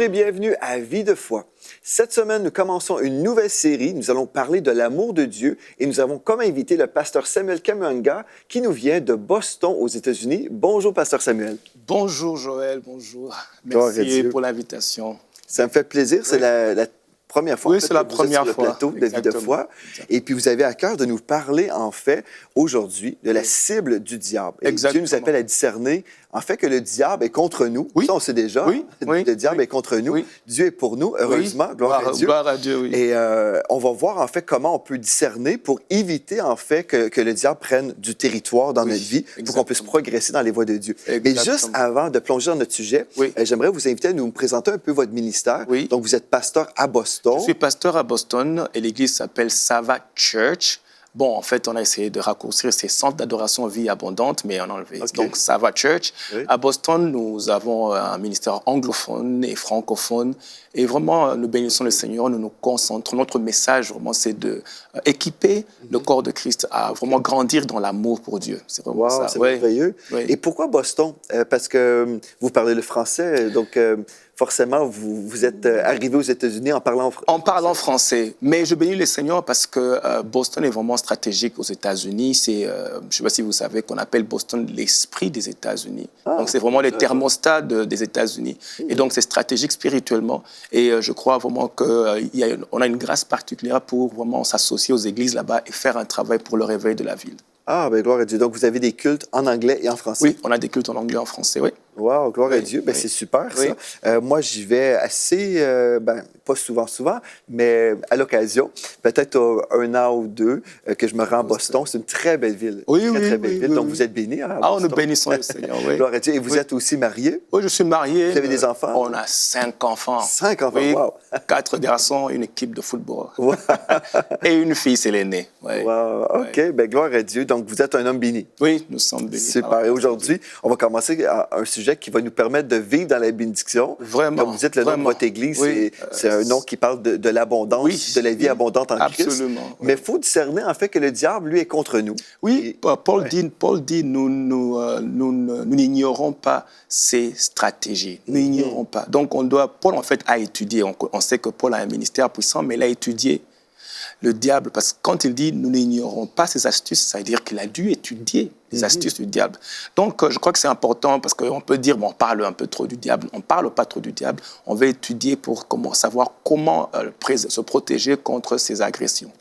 Bonjour et bienvenue à Vie de foi. Cette semaine, nous commençons une nouvelle série. Nous allons parler de l'amour de Dieu et nous avons comme invité le pasteur Samuel Kamanga qui nous vient de Boston aux États-Unis. Bonjour, pasteur Samuel. Bonjour Joël, bonjour. Merci pour l'invitation. Ça me fait plaisir. C'est la première fois c'est la première fois sur le plateau de Vie de foi. Et puis, vous avez à cœur de nous parler, en fait, aujourd'hui, de la cible du diable. Et Dieu nous appelle à discerner, en fait, que le diable est contre nous. Oui. Ça, on sait déjà. Oui. Le diable est contre nous. Oui. Dieu est pour nous, heureusement. Gloire à Dieu. Gloire à Dieu, oui. Et on va voir, en fait, comment on peut discerner pour éviter, en fait, que le diable prenne du territoire dans notre vie pour qu'on puisse progresser dans les voies de Dieu. Mais juste avant de plonger dans notre sujet, j'aimerais vous inviter à nous présenter un peu votre ministère. Oui. Donc, vous êtes pasteur à Boston. Je suis pasteur à Boston et l'église s'appelle Sava Church. Bon, en fait, on a essayé de raccourcir ces centres d'adoration vie abondante, mais on a enlevé. Donc, Sava Church. Oui. À Boston, nous avons un ministère anglophone et francophone. Et vraiment, nous bénissons le Seigneur, nous nous concentrons. Notre message, vraiment, c'est d'équiper le corps de Christ à vraiment grandir dans l'amour pour Dieu. C'est vraiment ça. C'est merveilleux. Oui. Et pourquoi Boston? Parce que vous parlez le français, donc... forcément, vous êtes arrivé aux États-Unis en parlant français. En parlant français. Mais je bénis le Seigneur parce que Boston est vraiment stratégique aux États-Unis. C'est, je ne sais pas si vous savez qu'on appelle Boston l'esprit des États-Unis. Donc, c'est vraiment le thermostat des États-Unis. Et donc, c'est stratégique spirituellement. Et je crois vraiment qu'on a une grâce particulière pour vraiment s'associer aux églises là-bas et faire un travail pour le réveil de la ville. Ah, bien, gloire à Dieu. Donc, vous avez des cultes en anglais et en français? Oui, on a des cultes en anglais et en français, oui. Wow, gloire à Dieu. Bien, c'est super, ça. Moi, j'y vais assez, pas souvent, mais à l'occasion. Peut-être un an ou deux que je me rends à Boston. C'est une très belle ville. Très belle ville. Donc, vous êtes bénis, hein, à Boston. Nous bénissons le Seigneur, oui. Gloire à Dieu. Et vous êtes aussi marié? Oui, je suis marié. Vous avez des enfants? On a 5 enfants. 5 enfants, oui, wow. 4 garçons, une équipe de football. Wow. Et une fille, c'est l'aînée. Oui. Wow, OK. Bien, gloire à Dieu. Donc, vous êtes un homme béni. Oui, nous sommes bénis. Super. Et aujourd'hui, on va commencer un sujet qui va nous permettre de vivre dans la bénédiction. Vraiment. Comme vous dites, le nom de votre Église, c'est un nom qui parle de l'abondance, de la vie abondante en Christ. Absolument. Mais il faut discerner, en fait, que le diable, lui, est contre nous. Oui, Paul dit, nous n'ignorons pas ses stratégies. Nous n'ignorons pas. Donc, Paul, en fait, a étudié. On sait que Paul a un ministère puissant, mais il a étudié le diable, parce que quand il dit « nous n'ignorons pas ses astuces », ça veut dire qu'il a dû étudier les astuces du diable. Donc, je crois que c'est important, parce qu'on peut dire on parle un peu trop du diable. On ne parle pas trop du diable. On va étudier pour savoir comment se protéger contre ses agressions.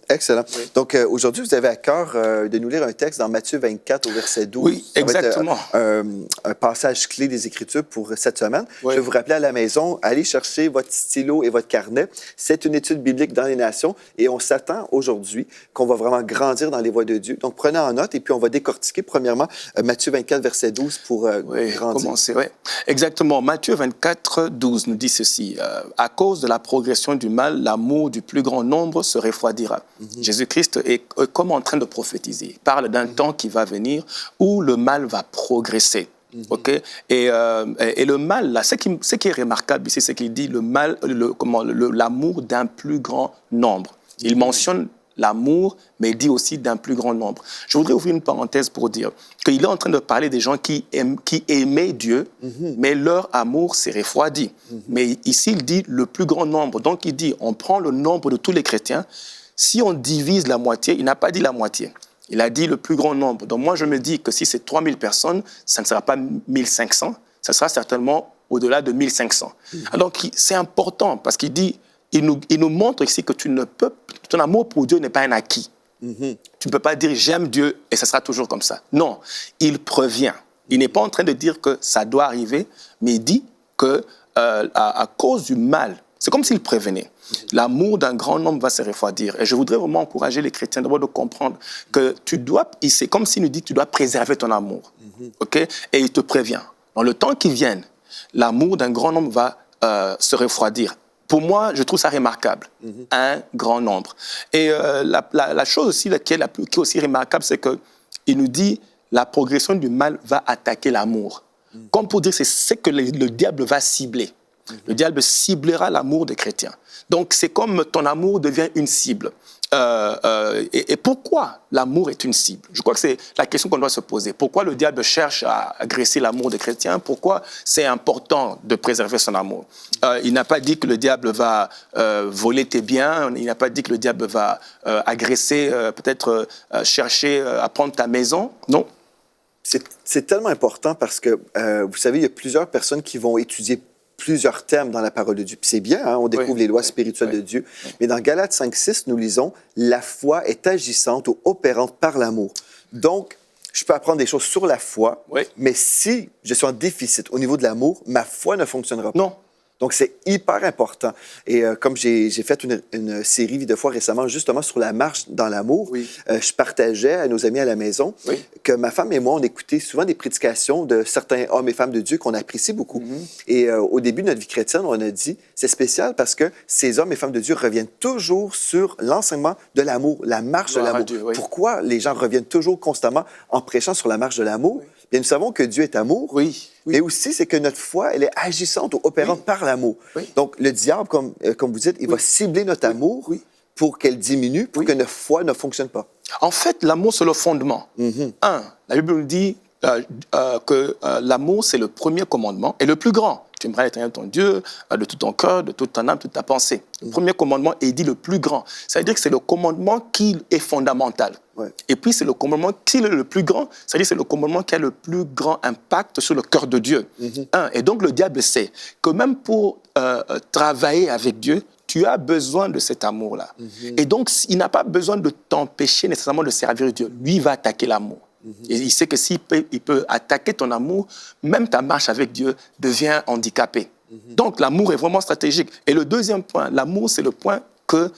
Excellent. Oui. Donc, aujourd'hui, vous avez à cœur de nous lire un texte dans Matthieu 24 au verset 12. Oui, exactement. Ça va être, un passage clé des Écritures pour cette semaine. Oui. Je vais vous rappeler à la maison, allez chercher votre stylo et votre carnet. C'est une étude biblique dans les nations et on s'attend aujourd'hui qu'on va vraiment grandir dans les voies de Dieu. Donc, prenez en note et puis on va décortiquer premièrement Matthieu 24, verset 12 pour grandir. Commencer, oui. Exactement. Matthieu 24, 12 nous dit ceci. À cause de la progression du mal, l'amour du plus grand nombre se refroidira. Jésus-Christ est comme en train de prophétiser. Il parle d'un temps qui va venir où le mal va progresser. Okay? Et le mal, là, ce qui est remarquable ici, c'est qu'il dit l'amour d'un plus grand nombre. Il mentionne l'amour, mais il dit aussi d'un plus grand nombre. Je voudrais ouvrir une parenthèse pour dire qu'il est en train de parler des gens qui aimaient Dieu, mais leur amour s'est refroidi. Mais ici, il dit le plus grand nombre. Donc, il dit, on prend le nombre de tous les chrétiens. Si on divise la moitié, il n'a pas dit la moitié. Il a dit le plus grand nombre. Donc, moi, je me dis que si c'est 3000 personnes, ça ne sera pas 1500, ça sera certainement au-delà de 1500. Donc, c'est important parce qu'il dit, il nous montre ici que ton amour pour Dieu n'est pas un acquis. Tu ne peux pas dire j'aime Dieu et ça sera toujours comme ça. Non, il prévient. Il n'est pas en train de dire que ça doit arriver, mais il dit que à cause du mal, c'est comme s'il prévenait. L'amour d'un grand nombre va se refroidir. Et je voudrais vraiment encourager les chrétiens d'abord de comprendre que c'est comme s'il nous dit que tu dois préserver ton amour. Okay? Et il te prévient. Dans le temps qui vient, l'amour d'un grand nombre va se refroidir. Pour moi, je trouve ça remarquable, un grand nombre. Et la chose aussi qui est aussi remarquable, c'est qu'il nous dit la progression du mal va attaquer l'amour. Comme pour dire, c'est ce que le diable va cibler. Le diable ciblera l'amour des chrétiens. Donc, c'est comme ton amour devient une cible. Et pourquoi l'amour est une cible? Je crois que c'est la question qu'on doit se poser. Pourquoi le diable cherche à agresser l'amour des chrétiens? Pourquoi c'est important de préserver son amour? Il n'a pas dit que le diable va voler tes biens. Il n'a pas dit que le diable va agresser, peut-être chercher à prendre ta maison. Non. C'est tellement important parce que, vous savez, il y a plusieurs personnes qui vont étudier plusieurs thèmes dans la parole de Dieu. Puis c'est bien, hein, on découvre les lois spirituelles de Dieu. Mais dans Galates 5:6, nous lisons « La foi est agissante ou opérante par l'amour ». Donc, je peux apprendre des choses sur la foi, mais si je suis en déficit au niveau de l'amour, ma foi ne fonctionnera pas. Non. Donc, c'est hyper important. Et comme j'ai fait une série de fois récemment, justement, sur la marche dans l'amour, je partageais à nos amis à la maison que ma femme et moi, on écoutait souvent des prédications de certains hommes et femmes de Dieu qu'on apprécie beaucoup. Et au début de notre vie chrétienne, on a dit, c'est spécial parce que ces hommes et femmes de Dieu reviennent toujours sur l'enseignement de l'amour, la marche de l'amour. Pourquoi les gens reviennent toujours constamment en prêchant sur la marche de l'amour? Bien, nous savons que Dieu est amour, mais aussi c'est que notre foi, elle est agissante ou opérante par l'amour. Donc, le diable, comme vous dites, il va cibler notre amour pour qu'elle diminue, pour que notre foi ne fonctionne pas. En fait, l'amour, c'est le fondement. La Bible nous dit que l'amour, c'est le premier commandement et le plus grand. Tu aimeras l'Éternel ton Dieu de tout ton cœur, de toute ton âme, de toute ta pensée. Le premier commandement est dit le plus grand. Ça veut dire que c'est le commandement qui est fondamental. Et puis, c'est le commandement qui est le plus grand. C'est-à-dire que c'est le commandement qui a le plus grand impact sur le cœur de Dieu. Et donc, le diable sait que même pour travailler avec Dieu, tu as besoin de cet amour-là. Et donc, il n'a pas besoin de t'empêcher nécessairement de servir Dieu. Lui, il va attaquer l'amour. Et il sait que s'il peut attaquer ton amour, même ta marche avec Dieu devient handicapée. Donc, l'amour est vraiment stratégique. Et le deuxième point, l'amour, c'est le point que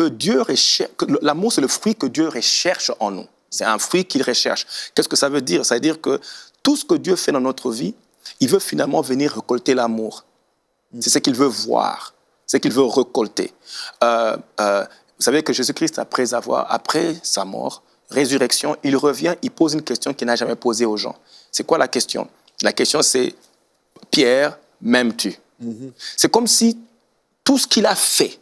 Dieu recherche, l'amour, c'est le fruit que Dieu recherche en nous. C'est un fruit qu'il recherche. Qu'est-ce que ça veut dire? Ça veut dire que tout ce que Dieu fait dans notre vie, il veut finalement venir récolter l'amour. C'est ce qu'il veut voir, c'est ce qu'il veut récolter. Vous savez que Jésus-Christ, après sa mort, résurrection, il revient, il pose une question qu'il n'a jamais posée aux gens. C'est quoi la question? La question, c'est « Pierre, m'aimes-tu » C'est comme si tout ce qu'il a fait,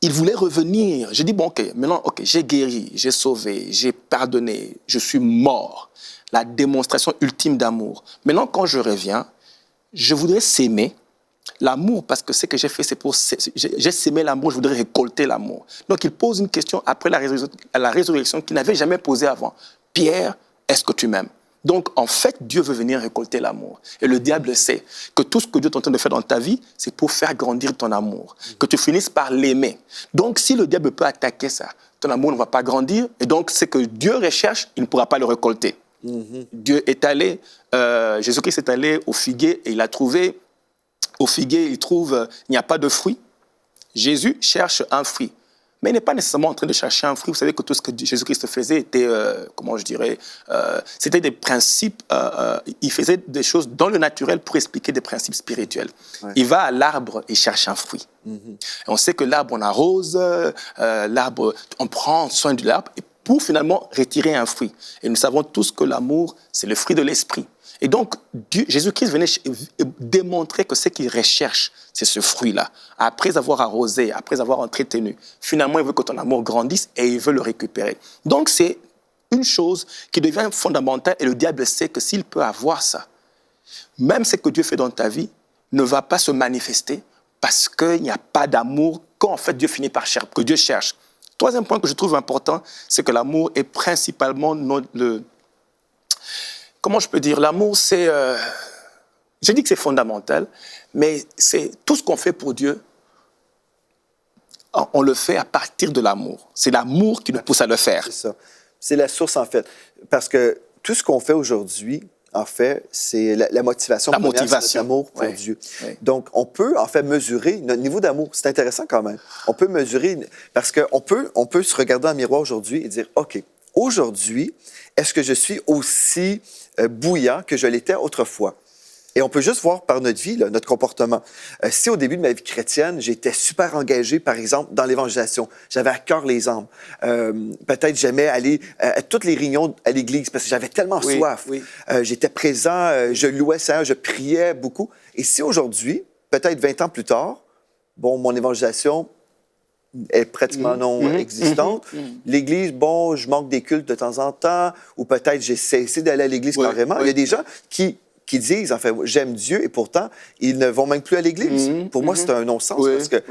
il voulait revenir. J'ai dit, bon, ok, maintenant, j'ai guéri, j'ai sauvé, j'ai pardonné, je suis mort. La démonstration ultime d'amour. Maintenant, quand je reviens, je voudrais s'aimer. L'amour, parce que ce que j'ai fait, c'est pour... J'ai sémé l'amour, je voudrais récolter l'amour. Donc, il pose une question après la résurrection qu'il n'avait jamais posée avant. Pierre, est-ce que tu m'aimes? Donc, en fait, Dieu veut venir récolter l'amour. Et le diable sait que tout ce que Dieu est en train de faire dans ta vie, c'est pour faire grandir ton amour, que tu finisses par l'aimer. Donc, si le diable peut attaquer ça, ton amour ne va pas grandir. Et donc, ce que Dieu recherche, il ne pourra pas le récolter. Dieu est allé, Jésus-Christ est allé au figuier et il a trouvé... Au figuier, il trouve il n'y a pas de fruit. Jésus cherche un fruit. Mais il n'est pas nécessairement en train de chercher un fruit. Vous savez que tout ce que Jésus-Christ faisait était, c'était des principes. Il faisait des choses dans le naturel pour expliquer des principes spirituels. Il va à l'arbre et cherche un fruit. Et on sait que l'arbre, on arrose, l'arbre, on prend soin de l'arbre pour finalement retirer un fruit. Et nous savons tous que l'amour, c'est le fruit de l'esprit. Et donc, Jésus-Christ venait démontrer que ce qu'il recherche, c'est ce fruit-là. Après avoir arrosé, après avoir entretenu, finalement, il veut que ton amour grandisse et il veut le récupérer. Donc, c'est une chose qui devient fondamentale et le diable sait que s'il peut avoir ça, même ce que Dieu fait dans ta vie ne va pas se manifester parce qu'il n'y a pas d'amour quand en fait Dieu finit par chercher, que Dieu cherche. Troisième point que je trouve important, c'est que l'amour est principalement comment je peux dire, l'amour, c'est... je dis que c'est fondamental, mais c'est tout ce qu'on fait pour Dieu, on le fait à partir de l'amour. C'est l'amour qui nous pousse à le faire. C'est ça. C'est la source, en fait. Parce que tout ce qu'on fait aujourd'hui, en fait, c'est la motivation. La motivation. C'est l'amour pour Dieu. Donc, on peut, en fait, mesurer notre niveau d'amour. C'est intéressant quand même. On peut mesurer... Parce qu'on peut se regarder dans le miroir aujourd'hui et dire, OK, aujourd'hui, est-ce que je suis aussi bouillant que je l'étais autrefois? Et on peut juste voir par notre vie, là, notre comportement. Si au début de ma vie chrétienne, j'étais super engagé, par exemple, dans l'évangélisation, j'avais à cœur les âmes. Peut-être j'aimais aller à toutes les réunions à l'église parce que j'avais tellement soif. Oui. J'étais présent, je louais Seigneur, je priais beaucoup. Et si aujourd'hui, peut-être 20 ans plus tard, bon, mon évangélisation est pratiquement non existante. L'église, bon, je manque des cultes de temps en temps, ou peut-être j'ai cessé d'aller à l'église carrément. Il y a des gens qui disent, en fait, j'aime Dieu, et pourtant, ils ne vont même plus à l'église. Pour moi, c'est un non-sens, parce que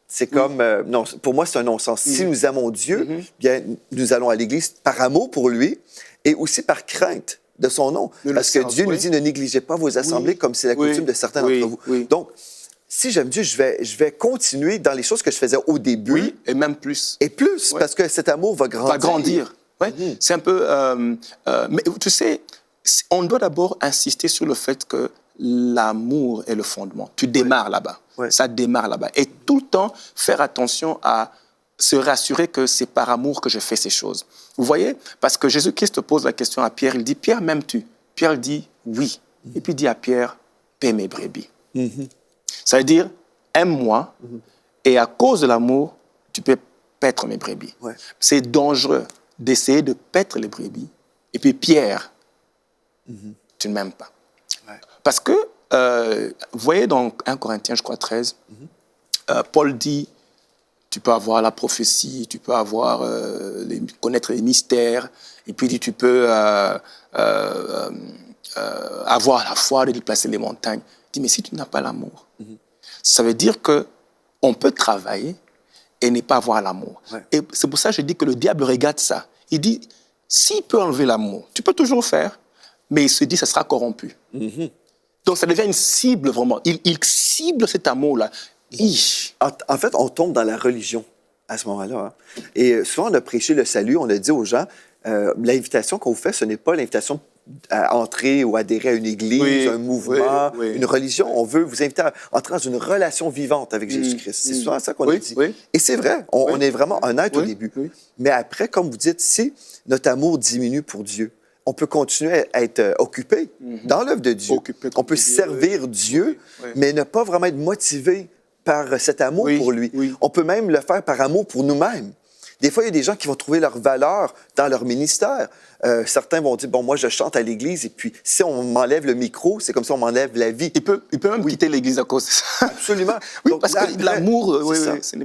c'est comme... non, pour moi, c'est un non-sens. Si nous aimons Dieu, bien, nous allons à l'église par amour pour lui, et aussi par crainte de son nom. Parce que Dieu nous dit, ne négligez pas vos assemblées, comme c'est la coutume de certains d'entre vous. Donc, si j'aime Dieu, je vais continuer dans les choses que je faisais au début. Oui, et même plus. Et plus, parce que cet amour va grandir. Va grandir, oui. C'est un peu... mais tu sais, on doit d'abord insister sur le fait que l'amour est le fondement. Tu démarres là-bas. Ça démarre là-bas. Et tout le temps, faire attention à se rassurer que c'est par amour que je fais ces choses. Vous voyez? Parce que Jésus-Christ pose la question à Pierre. Il dit, Pierre, m'aimes-tu? Pierre dit, oui. Et puis il dit à Pierre, paie mes brebis. Ça veut dire, aime-moi, et à cause de l'amour, tu peux paître mes brebis. C'est dangereux d'essayer de paître les brebis. Et puis Pierre, tu ne m'aimes pas. Parce que, vous voyez dans 1 Corinthiens, je crois, 13, Paul dit, tu peux avoir la prophétie, tu peux avoir, connaître les mystères, et puis il dit, tu peux avoir la foi de déplacer les montagnes. Il dit, mais si tu n'as pas l'amour, ça veut dire qu'on peut travailler et ne pas avoir l'amour. Et c'est pour ça que je dis que le diable regarde ça. Il dit, s'il peut enlever l'amour, tu peux toujours faire, mais il se dit, ça sera corrompu. Donc, ça devient une cible, vraiment. Il cible cet amour-là. En fait, on tombe dans la religion à ce moment-là. Hein. Et souvent, on a prêché le salut, on a dit aux gens, l'invitation qu'on vous fait, ce n'est pas l'invitation à entrer ou adhérer à une église, un mouvement, une religion. On veut vous inviter à entrer dans une relation vivante avec Jésus-Christ. C'est souvent ça qu'on a dit. Et c'est vrai, on est vraiment honnête au début. Mais après, comme vous dites, si notre amour diminue pour Dieu, on peut continuer à être occupé dans l'œuvre de Dieu. On peut servir Dieu, mais ne pas vraiment être motivé par cet amour pour lui. On peut même le faire par amour pour nous-mêmes. Des fois, il y a des gens qui vont trouver leur valeur dans leur ministère. Certains vont dire, bon, moi, je chante à l'église, et puis si on m'enlève le micro, c'est comme si on m'enlève la vie. Il peut même quitter l'église à cause de ça. Absolument. Donc, parce que l'amour...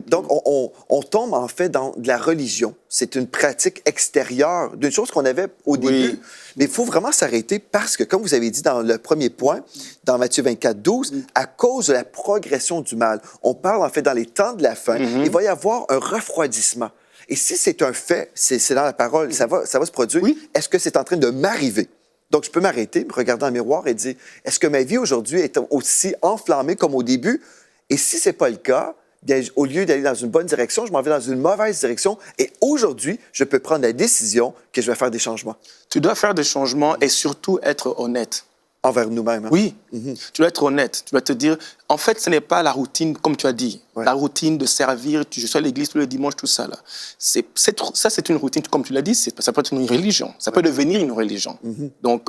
Donc, on tombe en fait dans de la religion. C'est une pratique extérieure d'une chose qu'on avait au début. Mais il faut vraiment s'arrêter parce que, comme vous avez dit dans le premier point, dans Matthieu 24, 12, à cause de la progression du mal, on parle en fait dans les temps de la fin, il va y avoir un refroidissement. Et si c'est un fait, c'est dans la parole, ça va se produire, est-ce que c'est en train de m'arriver? Donc, je peux m'arrêter, me regarder dans le miroir et dire, est-ce que ma vie aujourd'hui est aussi enflammée comme au début? Et si ce n'est pas le cas, bien, au lieu d'aller dans une bonne direction, je m'en vais dans une mauvaise direction. Et aujourd'hui, je peux prendre la décision que je vais faire des changements. Tu dois faire des changements et surtout être honnête. Envers nous-mêmes. Hein? Oui, tu dois être honnête. Tu dois te dire, en fait, ce n'est pas la routine, comme tu as dit, la routine de servir, je suis à l'église tous les dimanches, tout ça. Là. Ça, c'est une routine, comme tu l'as dit, ça peut être une religion. Ça peut devenir une religion. Donc,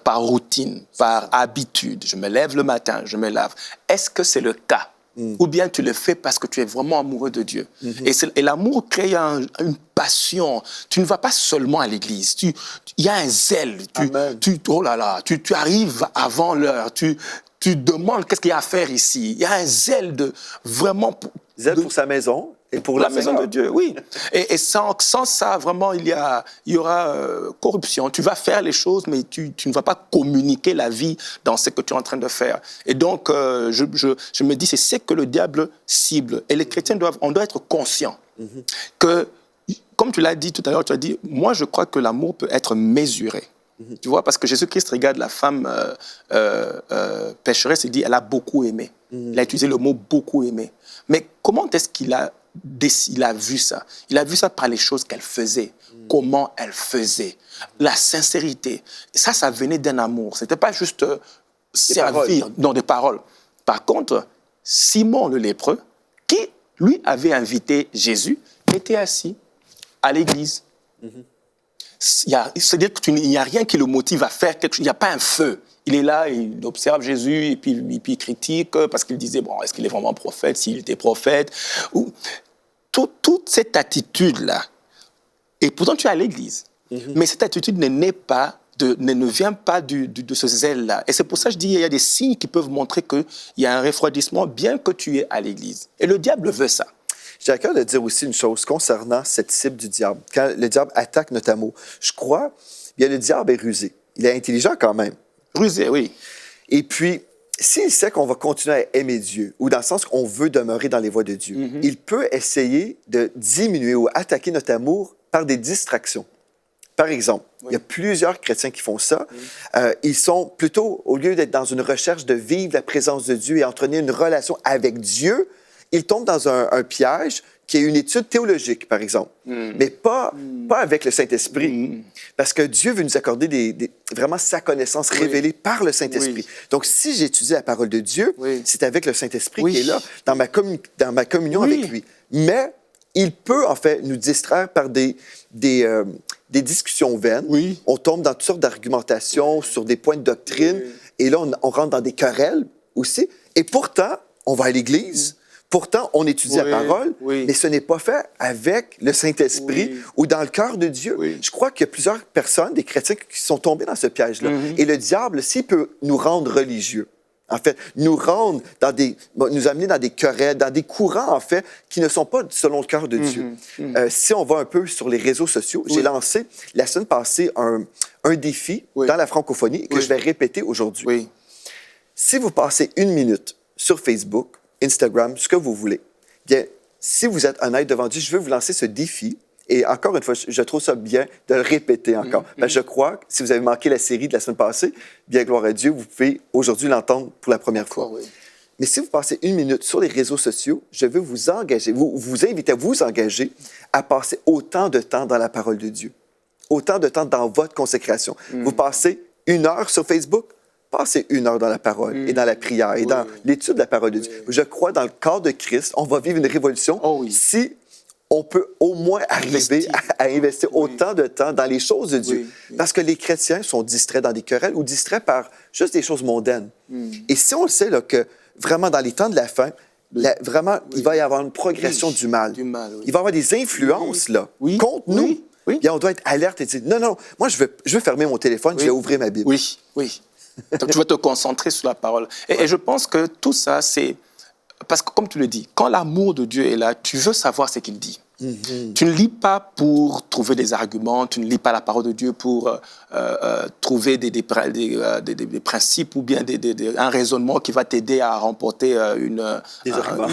par routine, par habitude, je me lève le matin, je me lave. Est-ce que c'est le cas? Ou bien tu le fais parce que tu es vraiment amoureux de Dieu. Et l'amour crée une passion. Tu ne vas pas seulement à l'église. Il y a un zèle. Oh là là, tu arrives avant l'heure. Tu demandes qu'est-ce qu'il y a à faire ici. Il y a un zèle de vraiment... Zèle pour sa maison et pour la maison de Dieu, oui. Et sans ça, vraiment, il y aura corruption. Tu vas faire les choses, mais tu ne vas pas communiquer la vie dans ce que tu es en train de faire. Et donc, je me dis, c'est ce que le diable cible. Et les chrétiens on doit être conscients que, comme tu l'as dit tout à l'heure, tu as dit, moi, je crois que l'amour peut être mesuré. Tu vois, parce que Jésus-Christ regarde la femme pécheresse et dit, elle a beaucoup aimé. Il a utilisé le mot beaucoup aimé. Mais comment est-ce qu'il a vu ça? Il a vu ça par les choses qu'elle faisait, comment elle faisait, la sincérité. Ça venait d'un amour. Ce n'était pas juste servir dans des paroles. Par contre, Simon le lépreux, qui, lui, avait invité Jésus, était assis à l'église. c'est-à-dire qu'il n'y a rien qui le motive à faire quelque chose. Il n'y a pas un feu. Il est là, il observe Jésus et puis il critique parce qu'il disait, bon, est-ce qu'il est vraiment prophète, s'il était prophète toute cette attitude-là. Et pourtant, tu es à l'église. Mais cette attitude ne vient pas de ce zèle-là. Et c'est pour ça que je dis qu'il y a des signes qui peuvent montrer qu'il y a un refroidissement bien que tu es à l'église. Et le diable veut ça. J'ai à cœur de dire aussi une chose concernant cette cible du diable. Quand le diable attaque notre amour, je crois, bien, le diable est rusé. Il est intelligent quand même. Rusé, oui. Et puis, s'il sait qu'on va continuer à aimer Dieu, ou dans le sens qu'on veut demeurer dans les voies de Dieu, il peut essayer de diminuer ou attaquer notre amour par des distractions. Par exemple, il y a plusieurs chrétiens qui font ça. Ils sont plutôt, au lieu d'être dans une recherche de vivre la présence de Dieu et entretenir une relation avec Dieu, ils tombent dans un piège qui est une étude théologique, par exemple, mais pas avec le Saint-Esprit. Parce que Dieu veut nous accorder vraiment sa connaissance révélée par le Saint-Esprit. Donc, si j'étudie la parole de Dieu, c'est avec le Saint-Esprit qui est là, dans ma communion avec lui. Mais il peut, en fait, nous distraire par des discussions vaines. On tombe dans toutes sortes d'argumentations sur des points de doctrine. Et là, on rentre dans des querelles aussi. Et pourtant, on va à l'Église. Pourtant, on étudie la parole, mais ce n'est pas fait avec le Saint-Esprit ou dans le cœur de Dieu. Je crois qu'il y a plusieurs personnes, des chrétiens, qui sont tombés dans ce piège-là. Et le diable, s'il peut nous rendre religieux, en fait, nous amener dans des querelles, dans des courants, en fait, qui ne sont pas selon le cœur de Dieu. Si on va un peu sur les réseaux sociaux, j'ai lancé la semaine passée un défi dans la francophonie que je vais répéter aujourd'hui. Si vous passez 1 minute sur Facebook, Instagram, ce que vous voulez, bien, si vous êtes honnête devant Dieu, je veux vous lancer ce défi. Et encore une fois, je trouve ça bien de le répéter encore. Je crois que si vous avez manqué la série de la semaine passée, bien, gloire à Dieu, vous pouvez aujourd'hui l'entendre pour la première fois. Mais si vous passez 1 minute sur les réseaux sociaux, je veux vous engager, vous inviter à vous engager à passer autant de temps dans la parole de Dieu, autant de temps dans votre consécration. Vous passez 1 heure sur Facebook, passez 1 heure dans la parole et dans la prière et dans l'étude de la parole de Dieu. Je crois, dans le corps de Christ, on va vivre une révolution si on peut au moins arriver à investir autant de temps dans les choses de Dieu. Parce que les chrétiens sont distraits dans des querelles ou distraits par juste des choses mondaines. Et si on le sait là, que vraiment dans les temps de la fin, vraiment, il va y avoir une progression du mal. Il va y avoir des influences là, contre nous. Bien, on doit être alerte et dire, non, moi, je veux fermer mon téléphone, je vais ouvrir ma Bible. Donc, tu vas te concentrer sur la parole. Et je pense que tout ça, c'est... Parce que, comme tu le dis, quand l'amour de Dieu est là, tu veux savoir ce qu'il dit. Tu ne lis pas pour trouver des arguments, tu ne lis pas la parole de Dieu pour trouver des principes ou bien un raisonnement qui va t'aider à remporter des arguments.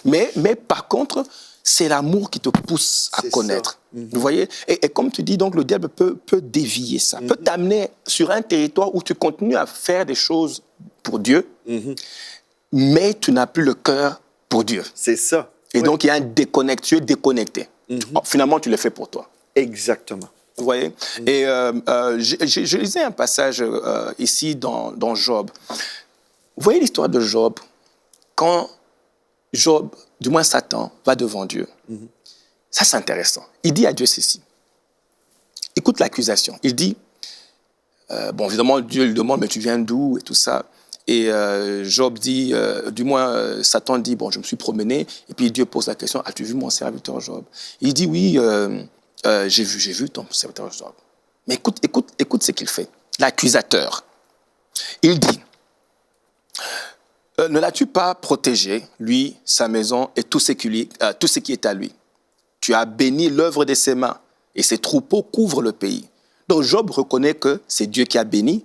Mais par contre, c'est l'amour qui te pousse à connaître. Vous voyez? Et comme tu dis, donc, le diable peut dévier ça, peut t'amener sur un territoire où tu continues à faire des choses pour Dieu, mais tu n'as plus le cœur pour Dieu. C'est ça. Et donc, il y a un déconnecte, tu es déconnecté. Finalement, tu le fais pour toi. Exactement. Vous voyez? Et je lisais un passage ici dans Job. Vous voyez l'histoire de Job? Quand Job, du moins Satan, va devant Dieu. Ça, c'est intéressant. Il dit à Dieu ceci. Écoute l'accusation. Il dit, bon, évidemment, Dieu lui demande, mais tu viens d'où et tout ça. Et Job dit, du moins Satan dit, bon, je me suis promené. Et puis Dieu pose la question, as-tu vu mon serviteur Job? Il dit, oui, j'ai vu ton serviteur Job. Mais écoute ce qu'il fait. L'accusateur. Il dit, ne l'as-tu pas protégé, lui, sa maison et tout ce qui est à lui? Tu as béni l'œuvre de ses mains et ses troupeaux couvrent le pays. Donc Job reconnaît que c'est Dieu qui a béni.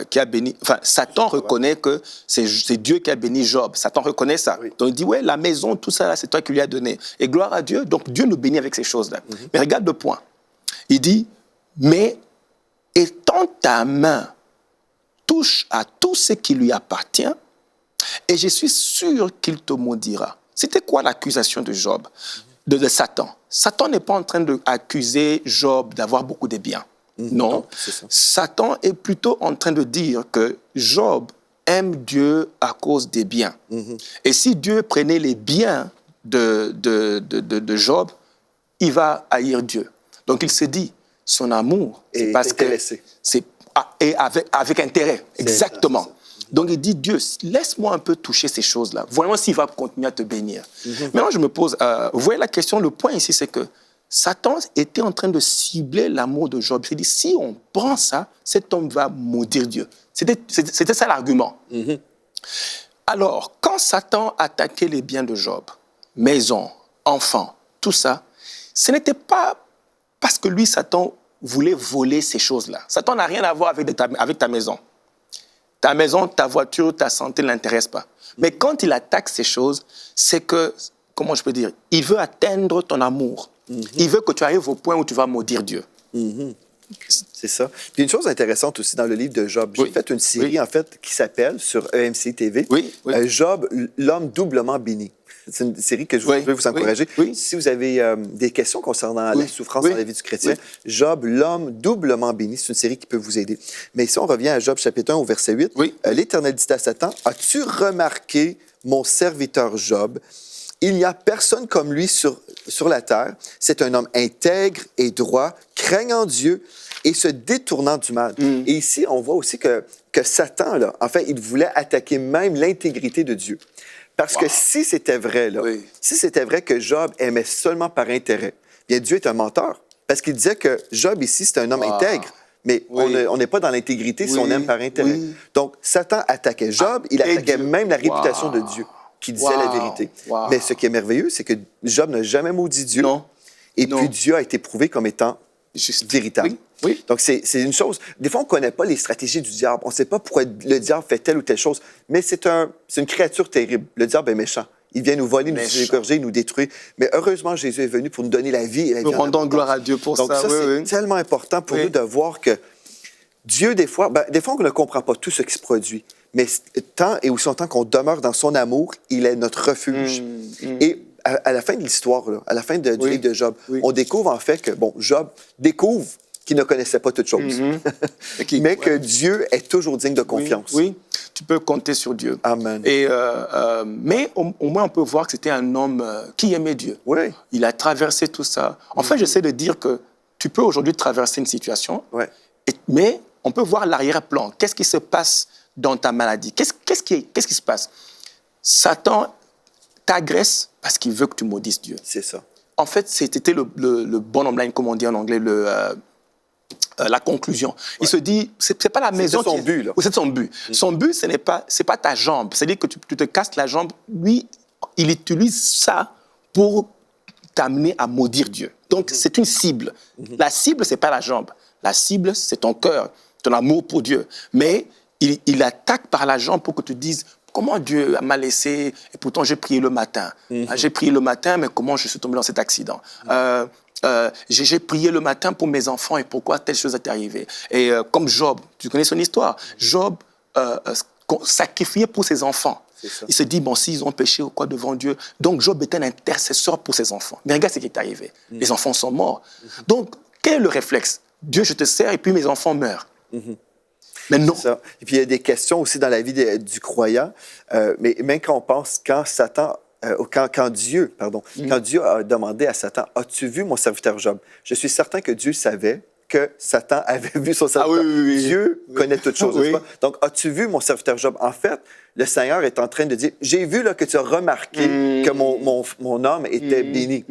Qui a béni. Enfin, Satan reconnaît que c'est Dieu qui a béni Job. Satan reconnaît ça. Donc il dit, ouais, la maison, tout ça, c'est toi qui lui as donné. Et gloire à Dieu. Donc Dieu nous bénit avec ces choses-là. Mais regarde le point. Il dit, mais étends ta main, touche à tout ce qui lui appartient, et je suis sûr qu'il te maudira. C'était quoi l'accusation de Job, de Satan? Satan n'est pas en train d'accuser Job d'avoir beaucoup de biens. Non, Satan est plutôt en train de dire que Job aime Dieu à cause des biens. Et si Dieu prenait les biens de Job, il va haïr Dieu. Donc il se dit, son amour, c'est parce que c'est et avec intérêt, exactement. Donc il dit, Dieu, laisse-moi un peu toucher ces choses-là. Voyons s'il va continuer à te bénir. Maintenant, je me pose, vous voyez la question, le point ici, c'est que Satan était en train de cibler l'amour de Job. Il dit, si on prend ça, cet homme va maudire Dieu. C'était ça l'argument. Alors, quand Satan attaquait les biens de Job, maison, enfants, tout ça, ce n'était pas parce que lui, Satan, voulait voler ces choses-là. Satan n'a rien à voir avec ta maison. Ta maison, ta voiture, ta santé ne l'intéresse pas. Mais quand il attaque ces choses, c'est que, comment je peux dire, il veut atteindre ton amour. Il veut que tu arrives au point où tu vas maudire Dieu. C'est ça. Puis une chose intéressante aussi dans le livre de Job, j'ai fait une série en fait qui s'appelle sur EMC TV, Job, l'homme doublement béni. C'est une série que je veux vous encourager. Si vous avez des questions concernant la souffrance dans la vie du chrétien, Job, l'homme doublement béni, c'est une série qui peut vous aider. Mais si on revient à Job chapitre 1 au verset 8, l'Éternel dit à Satan, « As-tu remarqué mon serviteur Job? Il n'y a personne comme lui sur la terre. C'est un homme intègre et droit, craignant Dieu et se détournant du mal. » Et ici, on voit aussi que Satan, là, en fait, il voulait attaquer même l'intégrité de Dieu. Parce que si c'était vrai, là, si c'était vrai que Job aimait seulement par intérêt, bien Dieu est un menteur. Parce qu'il disait que Job ici, c'est un homme intègre. Mais on n'est pas dans l'intégrité si on aime par intérêt. Donc, Satan attaquait Job, il attaquait même la réputation de Dieu, qui disait la vérité. Mais ce qui est merveilleux, c'est que Job n'a jamais maudit Dieu. Et puis Dieu a été prouvé comme étant véritable. Donc, c'est une chose. Des fois, on ne connaît pas les stratégies du diable. On ne sait pas pourquoi le diable fait telle ou telle chose. Mais c'est une créature terrible. Le diable est méchant. Il vient nous voler, nous égorger, nous détruire. Mais heureusement, Jésus est venu pour nous donner la vie et la vie. Nous rendons gloire à Dieu pour ça. Donc, ça, c'est tellement important pour nous de voir que Dieu, des fois, on ne comprend pas tout ce qui se produit. Mais tant et aussi longtemps qu'on demeure dans son amour, il est notre refuge. Et à la fin de l'histoire, à la fin du livre de Job, on découvre en fait que, Job découvre qu'il ne connaissait pas toutes choses, mais que Dieu est toujours digne de confiance. Oui, tu peux compter sur Dieu. Amen. Et, mais au moins, on peut voir que c'était un homme qui aimait Dieu. Il a traversé tout ça. En fait, j'essaie de dire que tu peux aujourd'hui traverser une situation, mais on peut voir l'arrière-plan. Qu'est-ce qui se passe dans ta maladie? Qu'est-ce qui se passe? Satan t'agresse parce qu'il veut que tu maudisses Dieu. C'est ça. En fait, c'était le bottom line, comme on dit en anglais, la conclusion. Il se dit, c'est pas la maison. C'est son but, là. C'est son but. Son but, c'est pas ta jambe. C'est-à-dire que tu te casses la jambe. Lui, il utilise ça pour t'amener à maudire Dieu. Donc, c'est une cible. La cible, c'est pas la jambe. La cible, c'est ton cœur, ton amour pour Dieu. Mais il attaque par la jambe pour que tu dises, comment Dieu m'a laissé, et pourtant j'ai prié le matin. J'ai prié le matin, mais comment je suis tombé dans cet accident? J'ai prié le matin pour mes enfants, et pourquoi telle chose est arrivée? Et comme Job, tu connais son histoire, Job sacrifiait pour ses enfants. Il se dit, s'ils ont péché ou quoi devant Dieu, donc Job était un intercesseur pour ses enfants. Mais regarde ce qui est arrivé. Les enfants sont morts. Donc, quel est le réflexe? Dieu, je te sers, et puis mes enfants meurent. Mais non. Ça. Et puis, il y a des questions aussi dans la vie du croyant. Mais même quand on pense, quand Dieu a demandé à Satan, « As-tu vu mon serviteur Job? » Je suis certain que Dieu savait que Satan avait vu son serviteur. Dieu connaît toutes choses, n'est-ce pas? Donc, as-tu vu mon serviteur Job? En fait, le Seigneur est en train de dire, j'ai vu là, que tu as remarqué que mon homme était béni.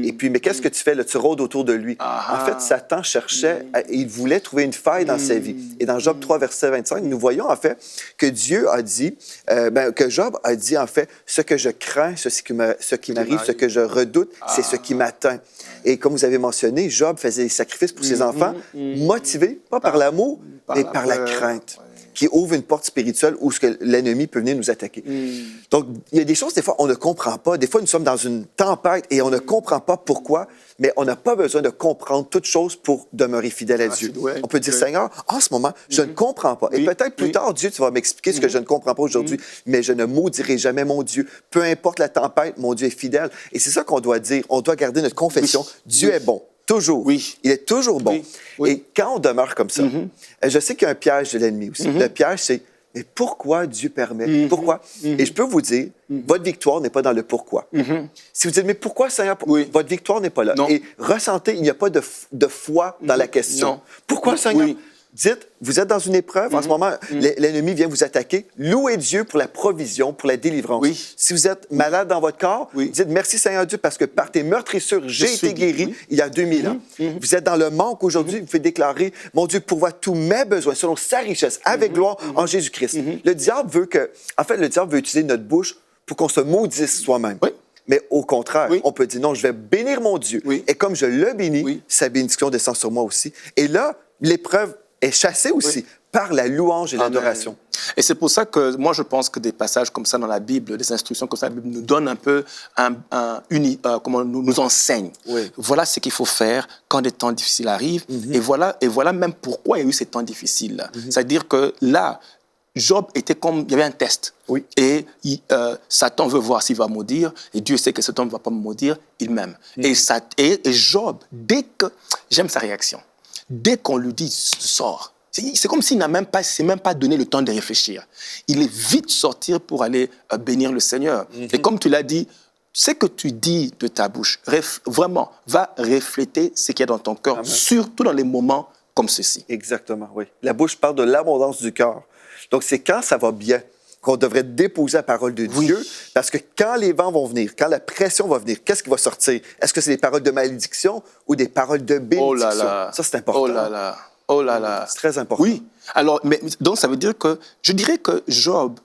Et puis, mais qu'est-ce que tu fais? Là, tu rôdes autour de lui. En fait, Satan cherchait, il voulait trouver une faille dans sa vie. Et dans Job 3, verset 25, nous voyons en fait que Dieu a dit, que Job a dit en fait, ce que je crains, ce qui m'arrive, ce que je redoute, c'est ce qui m'atteint. Et comme vous avez mentionné, Job faisait des sacrifices pour ses enfants, motivé, pas par l'amour, mais par la crainte, qui ouvre une porte spirituelle où l'ennemi peut venir nous attaquer. Donc, il y a des choses, des fois, on ne comprend pas. Des fois, nous sommes dans une tempête et on ne comprend pas pourquoi, mais on n'a pas besoin de comprendre toutes choses pour demeurer fidèle à Dieu. On peut dire, Seigneur, en ce moment, je ne comprends pas. Et peut-être plus tard, Dieu, tu vas m'expliquer ce que je ne comprends pas aujourd'hui, mais je ne maudirai jamais mon Dieu. Peu importe la tempête, mon Dieu est fidèle. Et c'est ça qu'on doit dire. On doit garder notre confession. Dieu est bon. Toujours. Il est toujours bon. Et quand on demeure comme ça, je sais qu'il y a un piège de l'ennemi aussi. Le piège, c'est mais pourquoi Dieu permet? Pourquoi? Et je peux vous dire, votre victoire n'est pas dans le pourquoi. Si vous dites, mais pourquoi, Seigneur? Votre victoire n'est pas là. Non. Et ressentez, il n'y a pas de foi dans la question. Non. Pourquoi, Seigneur? Oui. Dites, vous êtes dans une épreuve, en ce moment, l'ennemi vient vous attaquer. Louez Dieu pour la provision, pour la délivrance. Oui. Si vous êtes malade dans votre corps, Oui. dites, merci Seigneur Dieu, parce que par tes meurtrissures, j'ai été guéri il y a 2000 ans. Vous êtes dans le manque aujourd'hui, vous pouvez déclarer, mon Dieu pourvoit tous mes besoins selon sa richesse, avec gloire en Jésus-Christ. Le diable veut le diable veut utiliser notre bouche pour qu'on se maudisse soi-même. Oui. Mais au contraire, Oui. on peut dire, non, je vais bénir mon Dieu. Oui. Et comme je le bénis, Oui. sa bénédiction descend sur moi aussi. Et là, l'épreuve est chassée aussi par la louange et l'adoration. Et c'est pour ça que moi, je pense que des passages comme ça dans la Bible, des instructions comme ça, la Bible nous donne un peu, comment nous enseigne. Oui. Voilà ce qu'il faut faire quand des temps difficiles arrivent. Et voilà même pourquoi il y a eu ces temps difficiles. C'est-à-dire que là, Job était comme, il y avait un test. Oui. Et Satan veut voir s'il va maudire. Et Dieu sait que cet homme ne va pas me maudire, il m'aime. Et Job, j'aime sa réaction. Dès qu'on lui dit, sors, c'est comme s'il s'est même pas donné le temps de réfléchir. Il est vite sorti pour aller bénir le Seigneur. Et comme tu l'as dit, ce que tu dis de ta bouche, vraiment, va refléter ce qu'il y a dans ton cœur, Amen. surtout dans les moments comme ceci. Exactement, oui. La bouche parle de l'abondance du cœur. Donc, c'est quand ça va bien qu'on devrait déposer la parole de Dieu, parce que quand les vents vont venir, quand la pression va venir, qu'est-ce qui va sortir? Est-ce que c'est des paroles de malédiction ou des paroles de bénédiction? Oh là là. Ça, c'est important. Oh là là. Oh là là. C'est très important. Oui. Alors, donc, ça veut dire que, je dirais que Job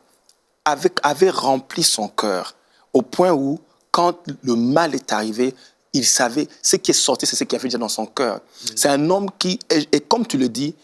avait rempli son cœur au point où, quand le mal est arrivé, il savait ce qui est sorti, c'est ce qu'il avait déjà dans son cœur. C'est un homme qui, et comme tu le dis,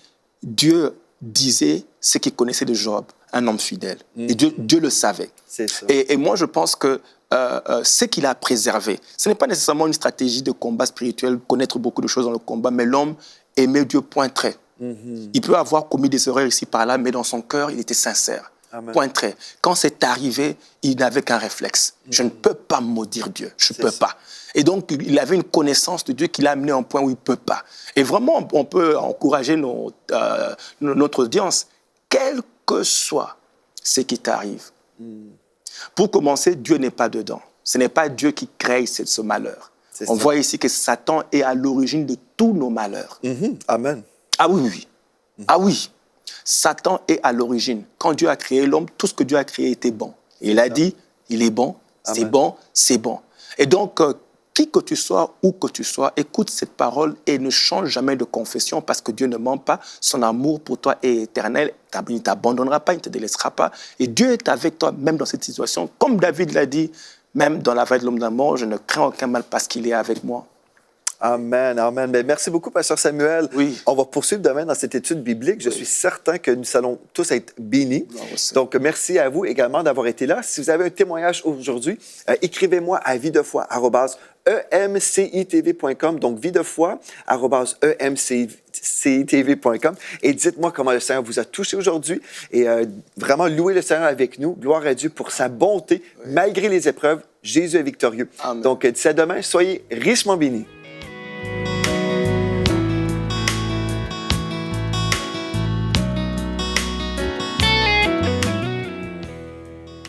Dieu disait ce qu'il connaissait de Job, un homme fidèle. Et Dieu le savait. C'est ça. Et moi, je pense que ce qu'il a préservé, ce n'est pas nécessairement une stratégie de combat spirituel, connaître beaucoup de choses dans le combat, mais l'homme aimait Dieu, point trait. Il peut avoir commis des erreurs ici par là, mais dans son cœur, il était sincère. Amen. Point trait. Quand c'est arrivé, il n'avait qu'un réflexe. Je ne peux pas maudire Dieu. Je ne peux pas. Et donc, il avait une connaissance de Dieu qui l'a amené à un point où il ne peut pas. Et vraiment, on peut encourager notre audience, quel que soit ce qui t'arrive. Pour commencer, Dieu n'est pas dedans. Ce n'est pas Dieu qui crée ce malheur. On voit ici que Satan est à l'origine de tous nos malheurs. Amen. Ah oui, oui. Ah oui. Satan est à l'origine. Quand Dieu a créé l'homme, tout ce que Dieu a créé était bon. Et il a dit, il est bon, c'est bon, c'est bon. Et donc, qui que tu sois, où que tu sois, écoute cette parole et ne change jamais de confession parce que Dieu ne ment pas. Son amour pour toi est éternel. Il ne t'abandonnera pas, il ne te délaissera pas. Et Dieu est avec toi, même dans cette situation. Comme David l'a dit, même dans la vallée de l'homme de la mort, je ne crains aucun mal parce qu'il est avec moi. Amen, amen. Mais merci beaucoup, Pasteur Samuel. Oui. On va poursuivre demain dans cette étude biblique. Je suis certain que nous allons tous être bénis. Donc, merci à vous également d'avoir été là. Si vous avez un témoignage aujourd'hui, écrivez-moi à videfoi@emcitv.com. Donc, videfoi@emcitv.com. Et dites-moi comment le Seigneur vous a touché aujourd'hui. Et vraiment, louez le Seigneur avec nous. Gloire à Dieu pour sa bonté. Malgré les épreuves, Jésus est victorieux. Amen. Donc, d'ici à demain, soyez richement bénis.